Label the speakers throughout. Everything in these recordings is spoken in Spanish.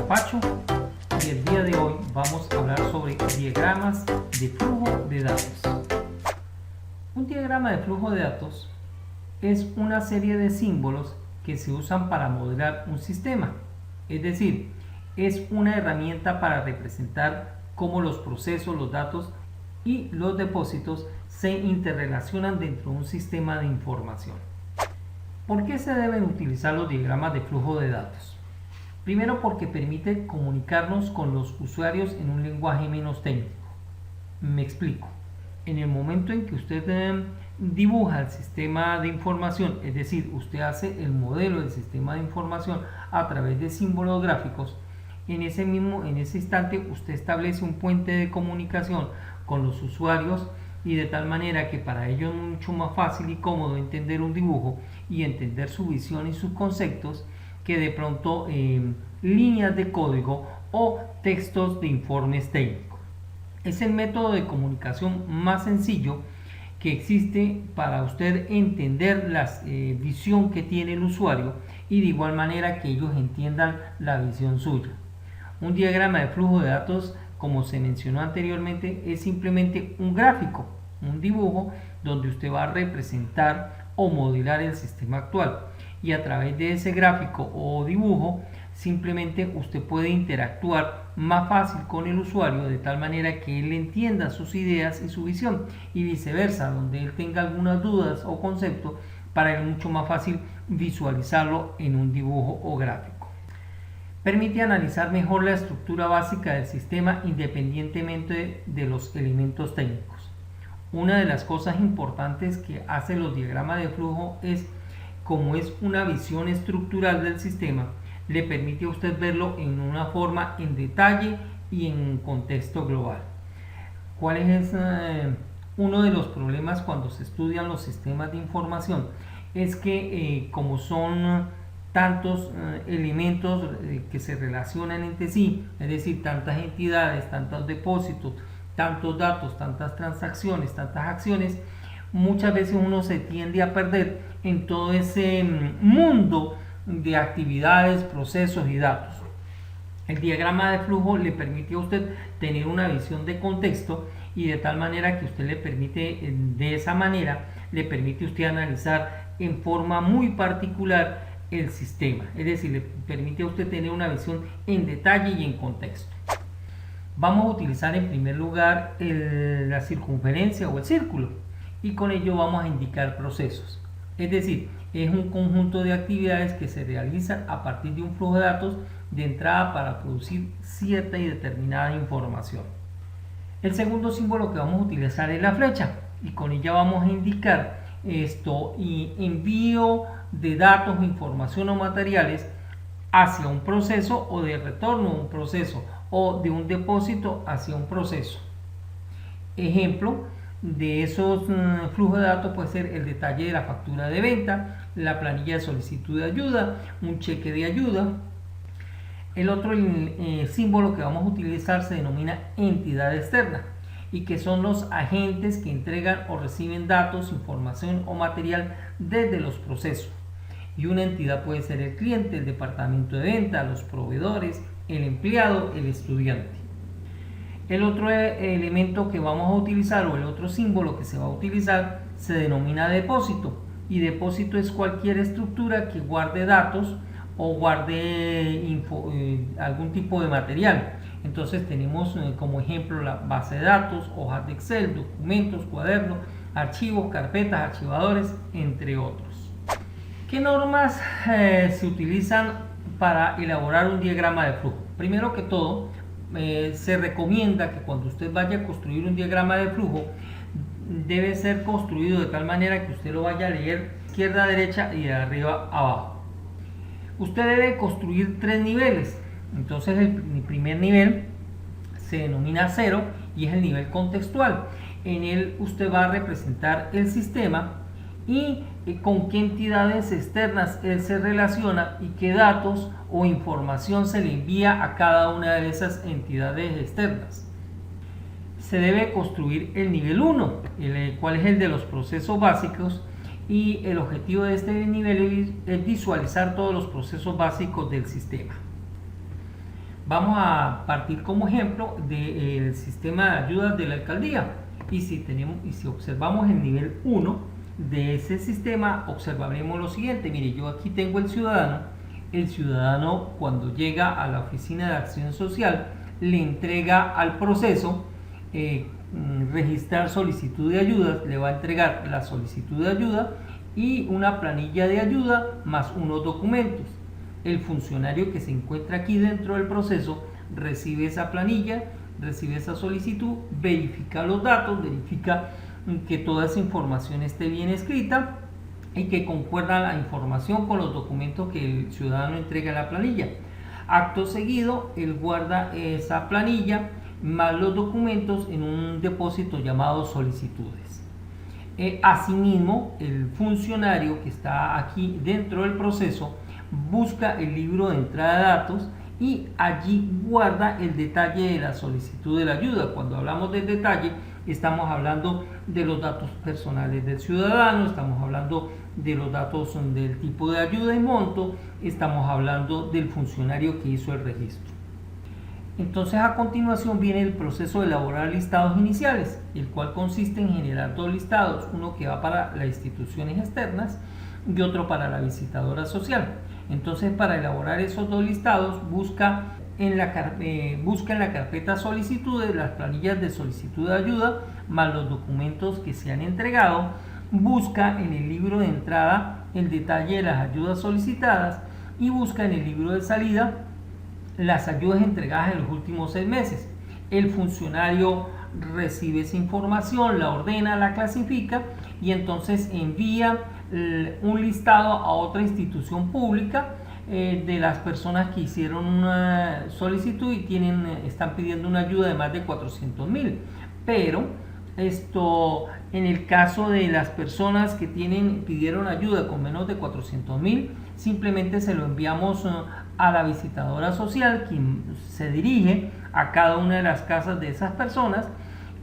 Speaker 1: Pacho y el día de hoy vamos a hablar sobre diagramas de flujo de datos. Un diagrama de flujo de datos es una serie de símbolos que se usan para modelar un sistema, es decir, es una herramienta para representar cómo los procesos, los datos y los depósitos se interrelacionan dentro de un sistema de información. ¿Por qué se deben utilizar los diagramas de flujo de datos? Primero, porque permite comunicarnos con los usuarios en un lenguaje menos técnico. Me explico. En el momento en que usted dibuja el sistema de información, es decir, usted hace el modelo del sistema de información a través de símbolos gráficos, en ese instante usted establece un puente de comunicación con los usuarios y de tal manera que para ellos es mucho más fácil y cómodo entender un dibujo y entender su visión y sus conceptos que de pronto líneas de código o textos de informes técnicos. Es el método de comunicación más sencillo que existe para usted entender la visión que tiene el usuario y de igual manera que ellos entiendan la visión suya. Un diagrama de flujo de datos, como se mencionó anteriormente, es simplemente un gráfico, un dibujo donde usted va a representar o modelar el sistema actual. Y a través de ese gráfico o dibujo simplemente usted puede interactuar más fácil con el usuario de tal manera que él entienda sus ideas y su visión y viceversa, donde él tenga algunas dudas o conceptos, para él mucho más fácil visualizarlo en un dibujo o gráfico. Permite analizar mejor la estructura básica del sistema independientemente de los elementos técnicos. Una de las cosas importantes que hacen los diagramas de flujo es, como es una visión estructural del sistema, le permite a usted verlo en una forma en detalle y en contexto global. ¿Cuál es uno de los problemas cuando se estudian los sistemas de información? Es que como son tantos elementos que se relacionan entre sí, es decir, tantas entidades, tantos depósitos, tantos datos, tantas transacciones, tantas acciones, muchas veces uno se tiende a perder en todo ese mundo de actividades, procesos y datos. El diagrama de flujo le permite a usted tener una visión de contexto y de tal manera que usted le permite, de esa manera, le permite a usted analizar en forma muy particular el sistema, es decir, le permite a usted tener una visión en detalle y en contexto. Vamos a utilizar en primer lugar la circunferencia o el círculo y con ello vamos a indicar procesos, es decir, es un conjunto de actividades que se realizan a partir de un flujo de datos de entrada para producir cierta y determinada información. El segundo símbolo que vamos a utilizar es la flecha y con ella vamos a indicar envío de datos, información o materiales hacia un proceso o de retorno a un proceso o de un depósito hacia un proceso. Ejemplo de esos flujos de datos puede ser el detalle de la factura de venta, la planilla de solicitud de ayuda, un cheque de ayuda. El otro símbolo que vamos a utilizar se denomina entidad externa y que son los agentes que entregan o reciben datos, información o material desde los procesos. Y una entidad puede ser el cliente, el departamento de venta, los proveedores, el empleado, el estudiante. El otro elemento que vamos a utilizar o el otro símbolo que se va a utilizar se denomina depósito y depósito es cualquier estructura que guarde datos o guarde algún tipo de material. Entonces tenemos como ejemplo la base de datos, hojas de Excel, documentos, cuadernos, archivos, carpetas, archivadores, entre otros. ¿Qué normas se utilizan para elaborar un diagrama de flujo? Primero que todo, se recomienda que cuando usted vaya a construir un diagrama de flujo debe ser construido de tal manera que usted lo vaya a leer izquierda a derecha y de arriba a abajo. Usted debe construir 3 niveles. Entonces el primer nivel se denomina 0 y es el nivel contextual. En él usted va a representar el sistema y con qué entidades externas él se relaciona y qué datos o información se le envía a cada una de esas entidades externas. Se debe construir el nivel 1, el cual es el de los procesos básicos, y el objetivo de este nivel es visualizar todos los procesos básicos del sistema. Vamos a partir como ejemplo del sistema de ayudas de la alcaldía. Y si observamos el nivel 1 de ese sistema, observaremos lo siguiente. Mire, yo aquí tengo el ciudadano. El ciudadano, cuando llega a la oficina de acción social, le entrega al proceso registrar solicitud de ayudas, le va a entregar la solicitud de ayuda y una planilla de ayuda más unos documentos. El funcionario que se encuentra aquí dentro del proceso recibe esa planilla, recibe esa solicitud, verifica los datos, verifica que toda esa información esté bien escrita y que concuerda la información con los documentos que el ciudadano entrega en la planilla. Acto seguido, él guarda esa planilla más los documentos en un depósito llamado solicitudes. Asimismo, el funcionario que está aquí dentro del proceso busca el libro de entrada de datos y allí guarda el detalle de la solicitud de la ayuda. Cuando hablamos del detalle, estamos hablando de los datos personales del ciudadano, estamos hablando de los datos del tipo de ayuda y monto, estamos hablando del funcionario que hizo el registro. Entonces, a continuación viene el proceso de elaborar listados iniciales, el cual consiste en generar dos listados, uno que va para las instituciones externas y otro para la visitadora social. Entonces, para elaborar esos dos listados, busca en la carpeta solicitudes las planillas de solicitud de ayuda más los documentos que se han entregado, busca en el libro de entrada el detalle de las ayudas solicitadas y busca en el libro de salida las ayudas entregadas en los últimos 6 meses. El funcionario recibe esa información, la ordena, la clasifica y entonces envía un listado a otra institución pública de las personas que hicieron una solicitud y están pidiendo una ayuda de más de 400.000. Pero en el caso de las personas que pidieron ayuda con menos de 400.000, simplemente se lo enviamos a la visitadora social, quien se dirige a cada una de las casas de esas personas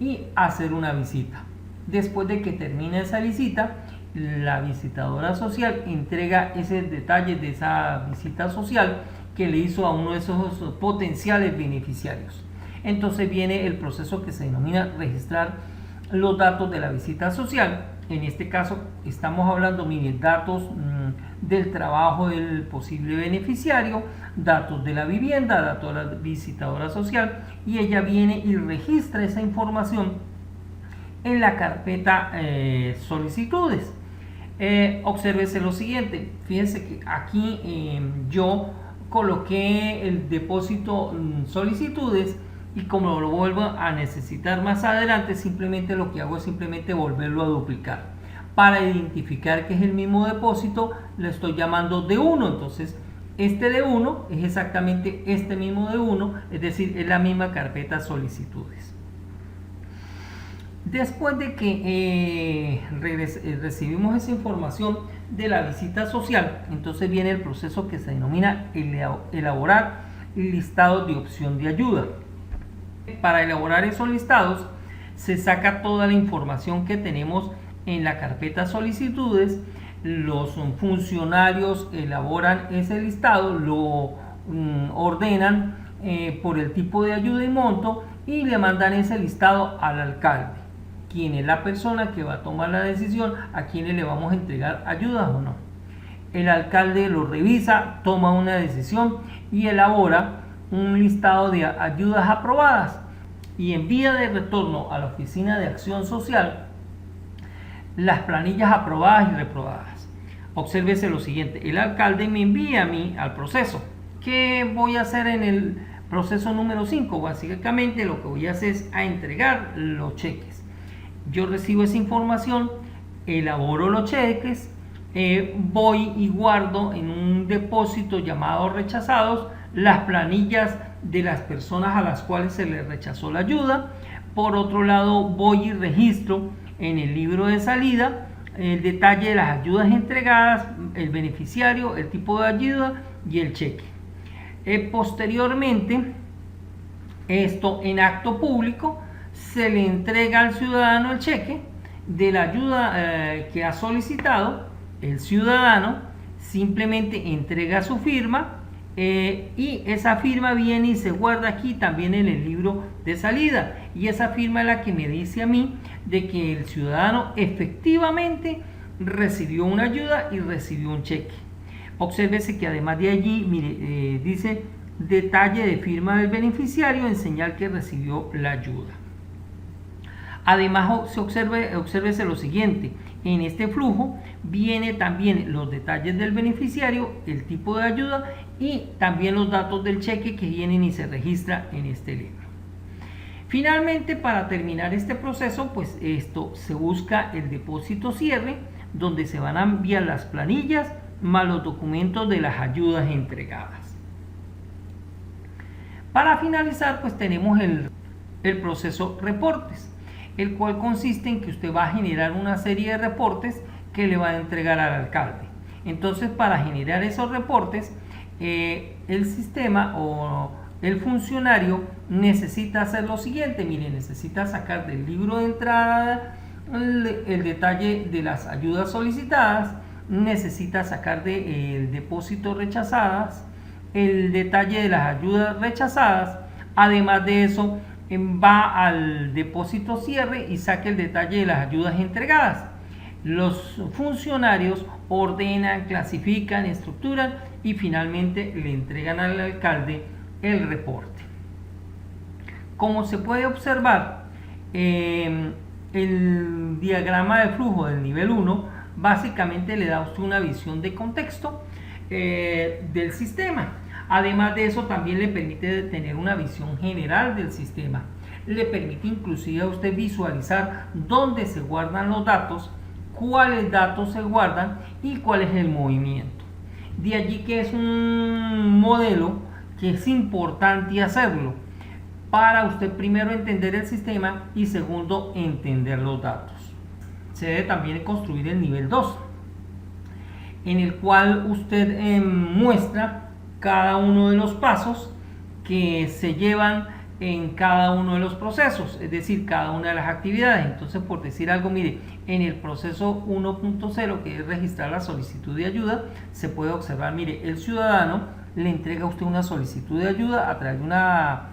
Speaker 1: y hacer una visita. Después de que termine esa visita, la visitadora social entrega ese detalle de esa visita social que le hizo a uno de esos potenciales beneficiarios. Entonces viene el proceso que se denomina registrar los datos de la visita social. En este caso estamos hablando, miren, datos del trabajo del posible beneficiario, datos de la vivienda, datos de la visitadora social, y ella viene y registra esa información en la carpeta solicitudes. Obsérvese lo siguiente, fíjense que aquí yo coloqué el depósito solicitudes y como lo vuelvo a necesitar más adelante, simplemente lo que hago es simplemente volverlo a duplicar. Para identificar que es el mismo depósito, le estoy llamando D1. Entonces, este D1 es exactamente este mismo D1, es decir, es la misma carpeta solicitudes. Después de que recibimos esa información de la visita social, entonces viene el proceso que se denomina elaborar listados de opción de ayuda. Para elaborar esos listados se saca toda la información que tenemos en la carpeta solicitudes, los funcionarios elaboran ese listado, lo ordenan por el tipo de ayuda y monto y le mandan ese listado al alcalde, quien es la persona que va a tomar la decisión a quienes le vamos a entregar ayudas o no. El alcalde lo revisa, toma una decisión y elabora un listado de ayudas aprobadas y envía de retorno a la Oficina de Acción Social las planillas aprobadas y reprobadas. Obsérvese lo siguiente, el alcalde me envía a mí al proceso. ¿Qué voy a hacer en el proceso número 5? Básicamente lo que voy a hacer es a entregar los cheques. Yo recibo esa información, elaboro los cheques, voy y guardo en un depósito llamado rechazados las planillas de las personas a las cuales se les rechazó la ayuda. Por otro lado, voy y registro en el libro de salida el detalle de las ayudas entregadas, el beneficiario, el tipo de ayuda y el cheque. Posteriormente, esto en acto público, se le entrega al ciudadano el cheque de la ayuda que ha solicitado. El ciudadano simplemente entrega su firma y esa firma viene y se guarda aquí también en el libro de salida, y esa firma es la que me dice a mí de que el ciudadano efectivamente recibió una ayuda y recibió un cheque. Obsérvese que además de allí, mire, dice detalle de firma del beneficiario en señal que recibió la ayuda. Además, obsérvese lo siguiente: en este flujo viene también los detalles del beneficiario, el tipo de ayuda y también los datos del cheque que vienen y se registra en este libro. Finalmente, para terminar este proceso, pues esto se busca el depósito cierre, donde se van a enviar las planillas más los documentos de las ayudas entregadas. Para finalizar, pues tenemos el proceso reportes, el cual consiste en que usted va a generar una serie de reportes que le va a entregar al alcalde. Entonces, para generar esos reportes, el sistema o el funcionario necesita hacer lo siguiente. Mire, necesita sacar del libro de entrada el detalle de las ayudas solicitadas, necesita sacar del depósito rechazadas el detalle de las ayudas rechazadas. Además de eso, va al depósito cierre y saca el detalle de las ayudas entregadas. Los funcionarios ordenan, clasifican, estructuran y finalmente le entregan al alcalde el reporte. Como se puede observar, el diagrama de flujo del nivel 1 básicamente le da a usted una visión de contexto del sistema. Además de eso, también le permite tener una visión general del sistema. Le permite inclusive a usted visualizar dónde se guardan los datos, cuáles datos se guardan y cuál es el movimiento. De allí que es un modelo que es importante hacerlo para usted primero entender el sistema y segundo entender los datos. Se debe también construir el nivel 2, en el cual usted muestra cada uno de los pasos que se llevan en cada uno de los procesos, es decir, cada una de las actividades. Entonces, por decir algo, mire, en el proceso 1.0, que es registrar la solicitud de ayuda, se puede observar, mire, el ciudadano le entrega a usted una solicitud de ayuda a través de una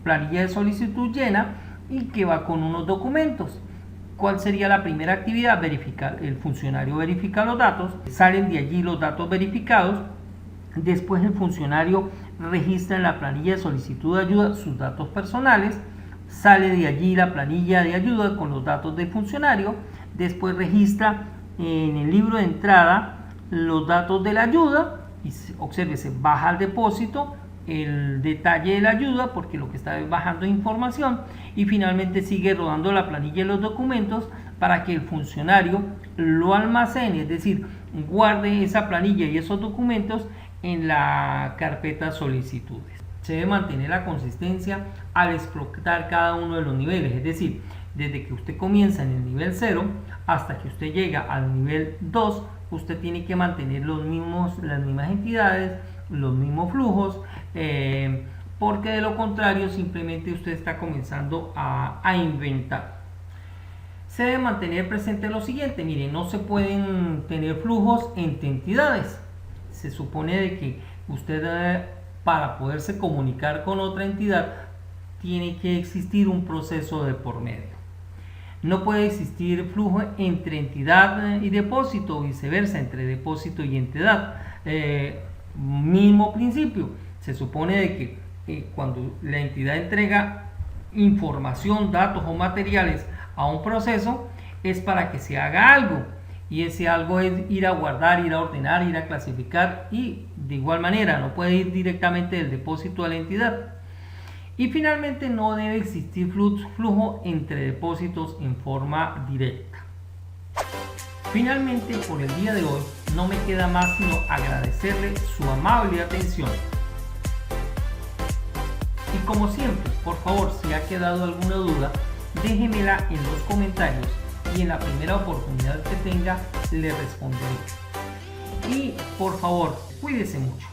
Speaker 1: planilla de solicitud llena y que va con unos documentos. ¿Cuál sería la primera actividad? Verificar. El funcionario verifica los datos, salen de allí los datos verificados. Después el funcionario registra en la planilla de solicitud de ayuda sus datos personales, sale de allí la planilla de ayuda con los datos del funcionario, después registra en el libro de entrada los datos de la ayuda y obsérvese, baja al depósito el detalle de la ayuda porque lo que está bajando es información y finalmente sigue rodando la planilla y los documentos para que el funcionario lo almacene, es decir, guarde esa planilla y esos documentos en la carpeta solicitudes. Se debe mantener la consistencia al explotar cada uno de los niveles, es decir, desde que usted comienza en el nivel 0 hasta que usted llega al nivel 2, usted tiene que mantener las mismas entidades, los mismos flujos, porque de lo contrario simplemente usted está comenzando a inventar. Se debe mantener presente lo siguiente, mire, no se pueden tener flujos entre entidades. Se supone de que usted para poderse comunicar con otra entidad tiene que existir un proceso de por medio. No puede existir flujo entre entidad y depósito o viceversa, entre depósito y entidad. Mismo principio, se supone de que cuando la entidad entrega información, datos o materiales a un proceso es para que se haga algo. Y ese algo es ir a guardar, ir a ordenar, ir a clasificar y de igual manera no puede ir directamente del depósito a la entidad. Y finalmente no debe existir flujo entre depósitos en forma directa. Finalmente, por el día de hoy no me queda más sino agradecerle su amable atención. Y como siempre, por favor, si ha quedado alguna duda, déjemela en los comentarios y en la primera oportunidad que tenga le responderé. Y por favor, cuídese mucho.